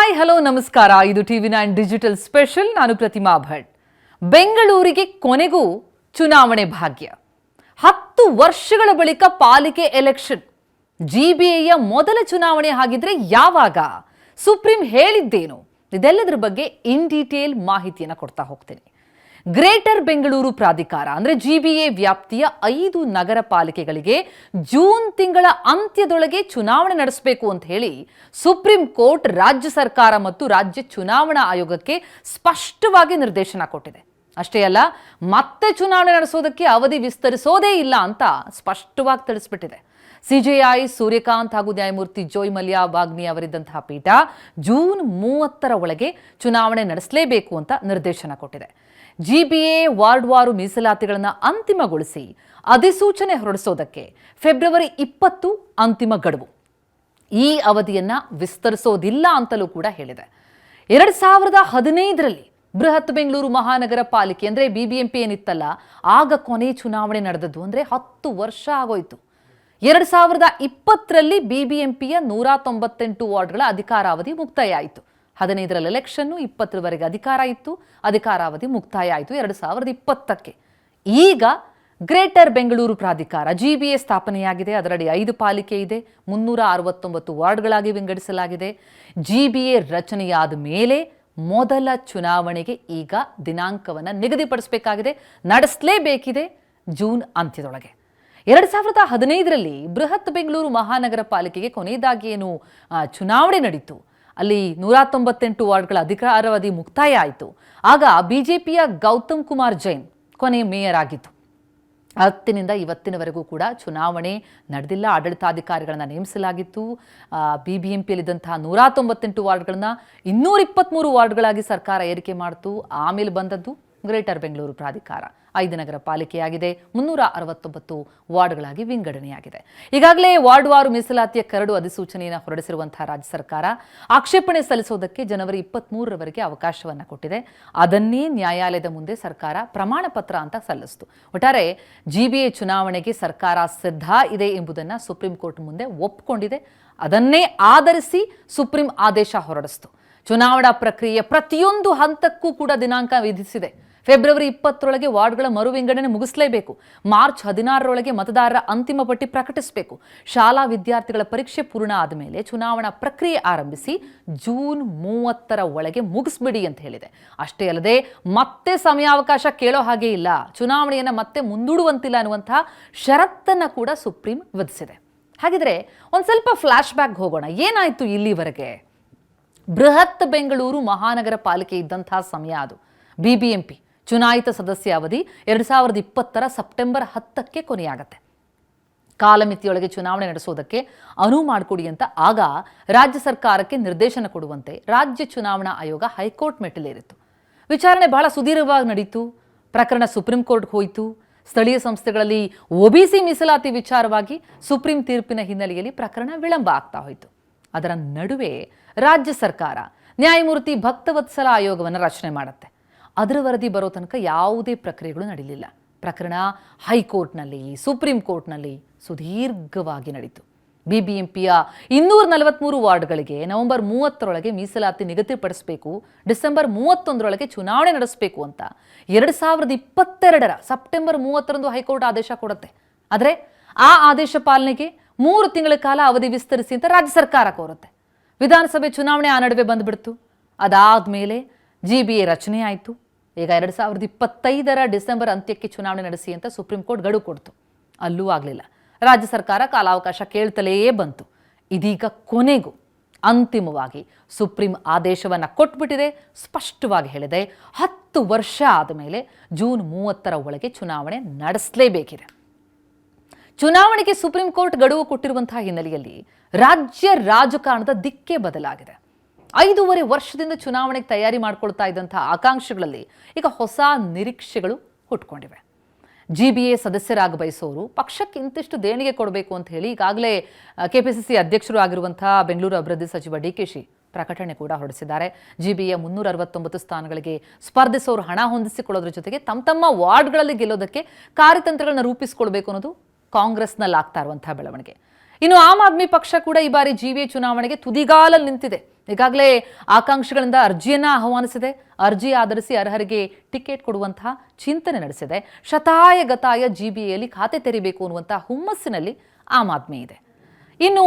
Hi hello ನಮಸ್ಕಾರ. ಇದು TV9 digital special. ನಾನು ಪ್ರತಿಮಾ ಭಟ್. ಬೆಂಗಳೂರಿಗೆ ಕೊನೆಗೂ ಚುನಾವಣೆ ಭಾಗ್ಯ. 10 ವರ್ಷಗಳ ಬಳಿಕ ಪಾಲಿಕೆ ಎಲೆಕ್ಷನ್. GBAಯ ಮೊದಲ ಚುನಾವಣೆ ಹಾಗಿದ್ರೆ ಯಾವಾಗ? ಸುಪ್ರೀಂ ಹೇಳಿದ್ದೇನು? ಇದೆಲ್ಲದರ ಬಗ್ಗೆ ಇನ್ ಡೀಟೇಲ್ ಮಾಹಿತಿಯನ್ನು ಕೊಡ್ತಾ ಹೋಗ್ತೀನಿ. ಗ್ರೇಟರ್ ಬೆಂಗಳೂರು ಪ್ರಾಧಿಕಾರ ಅಂದ್ರೆ GBA ವ್ಯಾಪ್ತಿಯ 5 ನಗರ ಪಾಲಿಕೆಗಳಿಗೆ ಜೂನ್ ತಿಂಗಳ ಅಂತ್ಯದೊಳಗೆ ಚುನಾವಣೆ ನಡೆಸಬೇಕು ಅಂತ ಹೇಳಿ ಸುಪ್ರೀಂ ಕೋರ್ಟ್ ರಾಜ್ಯ ಸರ್ಕಾರ ಮತ್ತು ರಾಜ್ಯ ಚುನಾವಣಾ ಆಯೋಗಕ್ಕೆ ಸ್ಪಷ್ಟವಾಗಿ ನಿರ್ದೇಶನ ಕೊಟ್ಟಿದೆ. ಅಷ್ಟೇ ಅಲ್ಲ, ಮತ್ತೆ ಚುನಾವಣೆ ನಡೆಸೋದಕ್ಕೆ ಅವಧಿ ವಿಸ್ತರಿಸೋದೇ ಇಲ್ಲ ಅಂತ ಸ್ಪಷ್ಟವಾಗಿ ತಿಳಿಸ್ಬಿಟ್ಟಿದೆ. CJI ಸೂರ್ಯಕಾಂತ್ ಹಾಗೂ ನ್ಯಾಯಮೂರ್ತಿ ಜೋಯ್ ಮಲ್ಯ ಬಾಗ್ನಿ ಅವರಿದ್ದಂತಹ ಪೀಠ ಜೂನ್ 30ರ ಒಳಗೆ ಚುನಾವಣೆ ನಡೆಸಲೇಬೇಕು ಅಂತ ನಿರ್ದೇಶನ ಕೊಟ್ಟಿದೆ. GBA ವಾರ್ಡ್ವಾರು ಮೀಸಲಾತಿಗಳನ್ನು ಅಂತಿಮಗೊಳಿಸಿ ಅಧಿಸೂಚನೆ ಹೊರಡಿಸೋದಕ್ಕೆ ಫೆಬ್ರವರಿ 20 ಅಂತಿಮ ಗಡುವು. ಈ ಅವಧಿಯನ್ನ ವಿಸ್ತರಿಸೋದಿಲ್ಲ ಅಂತಲೂ ಕೂಡ ಹೇಳಿದೆ. 2015ರಲ್ಲಿ ಬೃಹತ್ ಬೆಂಗಳೂರು ಮಹಾನಗರ ಪಾಲಿಕೆ ಅಂದ್ರೆ BBMP ಏನಿತ್ತಲ್ಲ, ಆಗ ಕೊನೆ ಚುನಾವಣೆ ನಡೆದದ್ದು. ಅಂದ್ರೆ 10 ವರ್ಷ ಆಗೋಯ್ತು. 2020ರಲ್ಲಿ BBMPಯ 198 ವಾರ್ಡ್ಗಳ ಅಧಿಕಾರಾವಧಿ ಮುಕ್ತಾಯ ಆಯಿತು. 15ರಲ್ಲಿ ಎಲೆಕ್ಷನ್ನು, 20ರವರೆಗೆ ಅಧಿಕಾರ ಇತ್ತು, ಅಧಿಕಾರಾವಧಿ ಮುಕ್ತಾಯ ಆಯಿತು 2020ಕ್ಕೆ. ಈಗ ಗ್ರೇಟರ್ ಬೆಂಗಳೂರು ಪ್ರಾಧಿಕಾರ GBA ಸ್ಥಾಪನೆಯಾಗಿದೆ. ಅದರಡಿ 5 ಪಾಲಿಕೆ ಇದೆ, 369 ವಾರ್ಡ್ಗಳಾಗಿ ವಿಂಗಡಿಸಲಾಗಿದೆ. GBA ರಚನೆಯಾದ ಮೇಲೆ ಮೊದಲ ಚುನಾವಣೆಗೆ ಈಗ ದಿನಾಂಕವನ್ನು ನಿಗದಿಪಡಿಸಬೇಕಾಗಿದೆ, ನಡೆಸಲೇಬೇಕಿದೆ ಜೂನ್ ಅಂತ್ಯದೊಳಗೆ. 2015ರಲ್ಲಿ ಬೃಹತ್ ಬೆಂಗಳೂರು ಮಹಾನಗರ ಪಾಲಿಕೆಗೆ ಕೊನೆಯದಾಗಿ ಏನು ಚುನಾವಣೆ ನಡೀತು, ಅಲ್ಲಿ 198 ವಾರ್ಡ್ಗಳ ಅಧಿಕಾರಾವಧಿ ಮುಕ್ತಾಯ ಆಯಿತು. ಆಗ BJPಯ ಗೌತಮ್ ಕುಮಾರ್ ಜೈನ್ ಕೊನೆ ಮೇಯರ್ ಆಗಿತ್ತು. ಅವತ್ತಿನಿಂದ ಇವತ್ತಿನವರೆಗೂ ಕೂಡ ಚುನಾವಣೆ ನಡೆದಿಲ್ಲ. ಆಡಳಿತಾಧಿಕಾರಿಗಳನ್ನು ನೇಮಿಸಲಾಗಿತ್ತು. BBMPಯಲ್ಲಿದ್ದಂತಹ 198 ವಾರ್ಡ್ಗಳನ್ನ 223 ವಾರ್ಡ್ಗಳಾಗಿ ಸರ್ಕಾರ ಏರಿಕೆ ಮಾಡಿತು. ಆಮೇಲೆ ಬಂದದ್ದು ಗ್ರೇಟರ್ ಬೆಂಗಳೂರು ಪ್ರಾಧಿಕಾರ. 5 ನಗರ ಪಾಲಿಕೆಯಾಗಿದೆ, 369 ವಾರ್ಡ್ಗಳಾಗಿ ವಿಂಗಡಣೆಯಾಗಿದೆ. ಈಗಾಗಲೇ ವಾರ್ಡ್ವಾರು ಮೀಸಲಾತಿಯ ಕರಡು ಅಧಿಸೂಚನೆಯನ್ನು ಹೊರಡಿಸಿರುವಂತಹ ರಾಜ್ಯ ಸರ್ಕಾರ ಆಕ್ಷೇಪಣೆ ಸಲ್ಲಿಸೋದಕ್ಕೆ ಜನವರಿ 23ರವರೆಗೆ ಅವಕಾಶವನ್ನು ಕೊಟ್ಟಿದೆ. ಅದನ್ನೇ ನ್ಯಾಯಾಲಯದ ಮುಂದೆ ಸರ್ಕಾರ ಪ್ರಮಾಣ ಪತ್ರ ಅಂತ ಸಲ್ಲಿಸಿತು. ಒಟ್ಟಾರೆ GBA ಚುನಾವಣೆಗೆ ಸರ್ಕಾರ ಸಿದ್ಧ ಇದೆ ಎಂಬುದನ್ನು ಸುಪ್ರೀಂ ಕೋರ್ಟ್ ಮುಂದೆ ಒಪ್ಪಿಕೊಂಡಿದೆ. ಅದನ್ನೇ ಆಧರಿಸಿ ಸುಪ್ರೀಂ ಆದೇಶ ಹೊರಡಿಸಿತು. ಚುನಾವಣಾ ಪ್ರಕ್ರಿಯೆಯ ಪ್ರತಿಯೊಂದು ಹಂತಕ್ಕೂ ಕೂಡ ದಿನಾಂಕ ವಿಧಿಸಿದೆ. ಫೆಬ್ರವರಿ 20ರೊಳಗೆ ವಾರ್ಡ್ಗಳ ಮರು ವಿಂಗಡಣೆ ಮುಗಿಸಲೇಬೇಕು. ಮಾರ್ಚ್ 16ರೊಳಗೆ ಮತದಾರರ ಅಂತಿಮ ಪಟ್ಟಿ ಪ್ರಕಟಿಸಬೇಕು. ಶಾಲಾ ವಿದ್ಯಾರ್ಥಿಗಳ ಪರೀಕ್ಷೆ ಪೂರ್ಣ ಆದ ಮೇಲೆ ಚುನಾವಣಾ ಪ್ರಕ್ರಿಯೆ ಆರಂಭಿಸಿ ಜೂನ್ 30ರ ಒಳಗೆ ಮುಗಿಸ್ಬಿಡಿ ಅಂತ ಹೇಳಿದೆ. ಅಷ್ಟೇ ಅಲ್ಲದೆ ಮತ್ತೆ ಸಮಯಾವಕಾಶ ಕೇಳೋ ಹಾಗೆ ಇಲ್ಲ, ಚುನಾವಣೆಯನ್ನು ಮತ್ತೆ ಮುಂದೂಡುವಂತಿಲ್ಲ ಅನ್ನುವಂತಹ ಷರತ್ತನ್ನು ಕೂಡ ಸುಪ್ರೀಂ ವಿಧಿಸಿದೆ. ಹಾಗಿದ್ರೆ ಒಂದು ಸ್ವಲ್ಪ ಫ್ಲಾಶ್ ಬ್ಯಾಕ್ ಹೋಗೋಣ. ಏನಾಯಿತು ಇಲ್ಲಿವರೆಗೆ? ಬೃಹತ್ ಬೆಂಗಳೂರು ಮಹಾನಗರ ಪಾಲಿಕೆ ಇದ್ದಂತಹ ಸಮಯ ಅದು. BBMP ಚುನಾಯಿತ ಸದಸ್ಯ ಅವಧಿ 2020ರ ಸೆಪ್ಟೆಂಬರ್ 10ಕ್ಕೆ ಕೊನೆಯಾಗತ್ತೆ. ಕಾಲಮಿತಿಯೊಳಗೆ ಚುನಾವಣೆ ನಡೆಸೋದಕ್ಕೆ ಅನುವು ಮಾಡಿಕೊಡಿ ಅಂತ ಆಗ ರಾಜ್ಯ ಸರ್ಕಾರಕ್ಕೆ ನಿರ್ದೇಶನ ಕೊಡುವಂತೆ ರಾಜ್ಯ ಚುನಾವಣಾ ಆಯೋಗ ಹೈಕೋರ್ಟ್ ಮೆಟ್ಟಿಲೇರಿತ್ತು. ವಿಚಾರಣೆ ಬಹಳ ಸುದೀರ್ಘವಾಗಿ ನಡೀತು. ಪ್ರಕರಣ ಸುಪ್ರೀಂ ಕೋರ್ಟ್ಗೆ ಹೋಯಿತು. ಸ್ಥಳೀಯ ಸಂಸ್ಥೆಗಳಲ್ಲಿ OBC ಮೀಸಲಾತಿ ವಿಚಾರವಾಗಿ ಸುಪ್ರೀಂ ತೀರ್ಪಿನ ಹಿನ್ನೆಲೆಯಲ್ಲಿ ಪ್ರಕರಣ ವಿಳಂಬ ಆಗ್ತಾ ಹೋಯಿತು. ಅದರ ನಡುವೆ ರಾಜ್ಯ ಸರ್ಕಾರ ನ್ಯಾಯಮೂರ್ತಿ ಭಕ್ತವತ್ಸಲ ಆಯೋಗವನ್ನು ರಚನೆ ಮಾಡುತ್ತೆ. ಅದರ ವರದಿ ಬರೋ ತನಕ ಯಾವುದೇ ಪ್ರಕ್ರಿಯೆಗಳು ನಡೀಲಿಲ್ಲ. ಪ್ರಕರಣ ಹೈಕೋರ್ಟ್ನಲ್ಲಿ, ಸುಪ್ರೀಂ ಕೋರ್ಟ್ನಲ್ಲಿ ಸುದೀರ್ಘವಾಗಿ ನಡೀತು. BBMPಯ 243 ವಾರ್ಡ್ಗಳಿಗೆ ನವೆಂಬರ್ 30ರೊಳಗೆ ಮೀಸಲಾತಿ ನಿಗದಿಪಡಿಸಬೇಕು, ಡಿಸೆಂಬರ್ 31ರೊಳಗೆ ಚುನಾವಣೆ ನಡೆಸಬೇಕು ಅಂತ 2022ರ ಸೆಪ್ಟೆಂಬರ್ 30ರಂದು ಹೈಕೋರ್ಟ್ ಆದೇಶ ಕೊಡುತ್ತೆ. ಆದರೆ ಆ ಆದೇಶ ಪಾಲನೆಗೆ 3 ತಿಂಗಳ ಕಾಲ ಅವಧಿ ವಿಸ್ತರಿಸಿ ಅಂತ ರಾಜ್ಯ ಸರ್ಕಾರ ಕೋರುತ್ತೆ. ವಿಧಾನಸಭೆ ಚುನಾವಣೆ ಆ ನಡುವೆ ಬಂದ್ಬಿಡ್ತು. ಅದಾದ್ಮೇಲೆ GBA ರಚನೆ ಆಯಿತು. ಈಗ 2025ರ ಡಿಸೆಂಬರ್ ಅಂತ್ಯಕ್ಕೆ ಚುನಾವಣೆ ನಡೆಸಿ ಅಂತ ಸುಪ್ರೀಂ ಕೋರ್ಟ್ ಗಡುವು ಕೊಡ್ತು. ಅಲ್ಲೂ ಆಗಲಿಲ್ಲ. ರಾಜ್ಯ ಸರ್ಕಾರ ಕಾಲಾವಕಾಶ ಕೇಳ್ತಲೇ ಬಂತು. ಇದೀಗ ಕೊನೆಗೂ ಅಂತಿಮವಾಗಿ ಸುಪ್ರೀಂ ಆದೇಶವನ್ನು ಕೊಟ್ಬಿಟ್ಟಿದೆ. ಸ್ಪಷ್ಟವಾಗಿ ಹೇಳಿದೆ, 10 ವರ್ಷ ಆದ ಮೇಲೆ ಜೂನ್ 30ರ ಒಳಗೆ ಚುನಾವಣೆ ನಡೆಸಲೇಬೇಕಿದೆ. ಚುನಾವಣೆಗೆ ಸುಪ್ರೀಂ ಕೋರ್ಟ್ ಗಡುವು ಕೊಟ್ಟಿರುವಂತಹ ಹಿನ್ನೆಲೆಯಲ್ಲಿ ರಾಜ್ಯ ರಾಜಕಾರಣದ ದಿಕ್ಕೇ ಬದಲಾಗಿದೆ. 5.5 ವರ್ಷದಿಂದ ಚುನಾವಣೆಗೆ ತಯಾರಿ ಮಾಡ್ಕೊಳ್ತಾ ಇದ್ದಂತಹ ಆಕಾಂಕ್ಷೆಗಳಲ್ಲಿ ಈಗ ಹೊಸ ನಿರೀಕ್ಷೆಗಳು ಹುಟ್ಕೊಂಡಿವೆ. GBA ಸದಸ್ಯರಾಗ ಬಯಸೋರು ಪಕ್ಷಕ್ಕೆ ಇಂತಿಷ್ಟು ದೇಣಿಗೆ ಕೊಡಬೇಕು ಅಂತ ಹೇಳಿ ಈಗಾಗಲೇ KPCC ಅಧ್ಯಕ್ಷರು ಆಗಿರುವಂತಹ ಬೆಂಗಳೂರು ಅಭಿವೃದ್ಧಿ ಸಚಿವ DKಶಿ ಪ್ರಕಟಣೆ ಕೂಡ ಹೊರಡಿಸಿದ್ದಾರೆ. GBA 369 ಸ್ಥಾನಗಳಿಗೆ ಸ್ಪರ್ಧಿಸೋರು ಹಣ ಹೊಂದಿಸಿಕೊಳ್ಳೋದ್ರ ಜೊತೆಗೆ ತಮ್ಮ ವಾರ್ಡ್ಗಳಲ್ಲಿ ಗೆಲ್ಲೋದಕ್ಕೆ ಕಾರ್ಯತಂತ್ರಗಳನ್ನ ರೂಪಿಸಿಕೊಳ್ಬೇಕು ಅನ್ನೋದು ಕಾಂಗ್ರೆಸ್ನಲ್ಲಿ ಆಗ್ತಾ ಇರುವಂತಹ ಬೆಳವಣಿಗೆ. ಇನ್ನು ಆಮ್ ಆದ್ಮಿ ಪಕ್ಷ ಕೂಡ ಈ ಬಾರಿ GBA ಚುನಾವಣೆಗೆ ತುದಿಗಾಲಲ್ಲಿ ನಿಂತಿದೆ. ಈಗಾಗಲೇ ಆಕಾಂಕ್ಷಿಗಳಿಂದ ಅರ್ಜಿಯನ್ನ ಆಹ್ವಾನಿಸಿದೆ. ಅರ್ಜಿ ಆಧರಿಸಿ ಅರ್ಹರಿಗೆ ಟಿಕೆಟ್ ಕೊಡುವಂತಹ ಚಿಂತನೆ ನಡೆಸಿದೆ. ಶತಾಯ ಗತಾಯ GBAಯಲ್ಲಿ ಖಾತೆ ತೆರಿಬೇಕು ಅನ್ನುವಂತಹ ಹುಮ್ಮಸ್ಸಿನಲ್ಲಿ ಆಮ್ ಆದ್ಮಿ ಇದೆ. ಇನ್ನು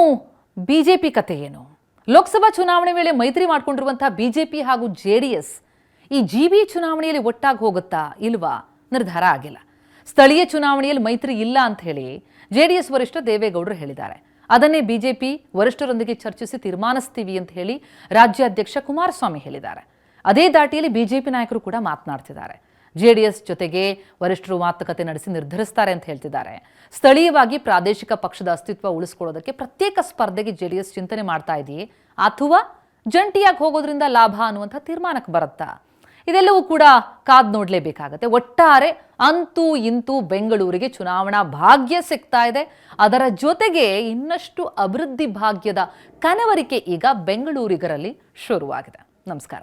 ಬಿಜೆಪಿ ಕತೆ ಏನು? ಲೋಕಸಭಾ ಚುನಾವಣೆ ವೇಳೆ ಮೈತ್ರಿ ಮಾಡಿಕೊಂಡಿರುವಂತಹ ಬಿಜೆಪಿ ಹಾಗೂ JDS ಈ GB ಚುನಾವಣೆಯಲ್ಲಿ ಒಟ್ಟಾಗಿ ಹೋಗುತ್ತಾ ಇಲ್ವಾ ನಿರ್ಧಾರ ಆಗಿಲ್ಲ. ಸ್ಥಳೀಯ ಚುನಾವಣೆಯಲ್ಲಿ ಮೈತ್ರಿ ಇಲ್ಲ ಅಂತ ಹೇಳಿ JDS ವರಿಷ್ಠ ದೇವೇಗೌಡರು ಹೇಳಿದ್ದಾರೆ. ಅದನ್ನೇ ಬಿಜೆಪಿ ವರಿಷ್ಠರೊಂದಿಗೆ ಚರ್ಚಿಸಿ ತೀರ್ಮಾನಿಸ್ತೀವಿ ಅಂತ ಹೇಳಿ ರಾಜ್ಯಾಧ್ಯಕ್ಷ ಕುಮಾರಸ್ವಾಮಿ ಹೇಳಿದ್ದಾರೆ. ಅದೇ ದಾಟಿಯಲ್ಲಿ ಬಿಜೆಪಿ ನಾಯಕರು ಕೂಡ ಮಾತನಾಡ್ತಿದ್ದಾರೆ. JDS ಜೊತೆಗೆ ವರಿಷ್ಠರು ಮಾತುಕತೆ ನಡೆಸಿ ನಿರ್ಧರಿಸ್ತಾರೆ ಅಂತ ಹೇಳ್ತಿದ್ದಾರೆ. ಸ್ಥಳೀಯವಾಗಿ ಪ್ರಾದೇಶಿಕ ಪಕ್ಷದ ಅಸ್ತಿತ್ವ ಉಳಿಸ್ಕೊಳ್ಳೋದಕ್ಕೆ ಪ್ರತ್ಯೇಕ ಸ್ಪರ್ಧೆಗೆ JDS ಚಿಂತನೆ ಮಾಡ್ತಾ ಇದೆಯೇ ಅಥವಾ ಜಂಟಿಯಾಗಿ ಹೋಗೋದ್ರಿಂದ ಲಾಭ ಅನ್ನುವಂಥ ತೀರ್ಮಾನಕ್ಕೆ ಬರುತ್ತಾ? ಇದೆಲ್ಲವೂ ಕೂಡ ಕಾದ್ ನೋಡಲೇಬೇಕಾಗತ್ತೆ. ಒಟ್ಟಾರೆ ಅಂತೂ ಇಂತೂ ಬೆಂಗಳೂರಿಗೆ ಚುನಾವಣಾ ಭಾಗ್ಯ ಸಿಗ್ತಾ ಇದೆ. ಅದರ ಜೊತೆಗೆ ಇನ್ನಷ್ಟು ಅಭಿವೃದ್ಧಿ ಭಾಗ್ಯದ ಕನವರಿಕೆ ಈಗ ಬೆಂಗಳೂರಿಗರಲ್ಲಿ ಶುರುವಾಗಿದೆ. ನಮಸ್ಕಾರ.